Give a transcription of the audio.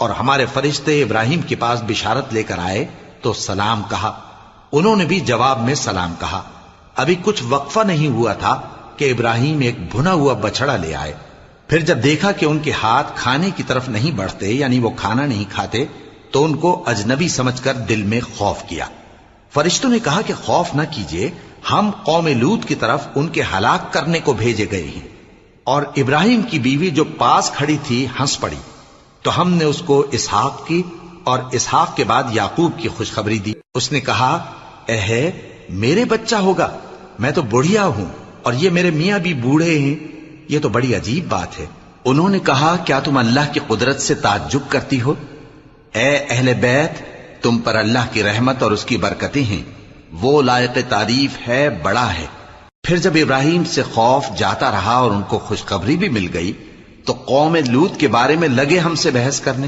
اور ہمارے فرشتے ابراہیم کے پاس بشارت لے کر آئے تو سلام کہا، انہوں نے بھی جواب میں سلام کہا۔ ابھی کچھ وقفہ نہیں ہوا تھا کہ ابراہیم ایک بھنا ہوا بچڑا لے آئے۔ پھر جب دیکھا کہ ان کے ہاتھ کھانے کی طرف نہیں بڑھتے، یعنی وہ کھانا نہیں کھاتے، تو ان کو اجنبی سمجھ کر دل میں خوف کیا۔ فرشتوں نے کہا کہ خوف نہ کیجیے، ہم قوم لوط کی طرف ان کے ہلاک کرنے کو بھیجے گئے ہیں۔ اور ابراہیم کی بیوی جو پاس کھڑی تھی ہنس پڑی، تو ہم نے اس کو اسحاق کی اور اسحاق کے بعد یعقوب کی خوشخبری دی۔ اس نے کہا، اے میرے بچہ ہوگا، میں تو بڑھیا ہوں اور یہ میرے میاں بھی بوڑھے ہیں، یہ تو بڑی عجیب بات ہے۔ انہوں نے کہا، کیا تم اللہ کی قدرت سے تعجب کرتی ہو؟ اے اہل بیت، تم پر اللہ کی رحمت اور اس کی برکتیں ہیں، وہ لائق تعریف ہے، بڑا ہے۔ پھر جب ابراہیم سے خوف جاتا رہا اور ان کو خوشخبری بھی مل گئی، تو قوم لوط کے بارے میں لگے ہم سے بحث کرنے۔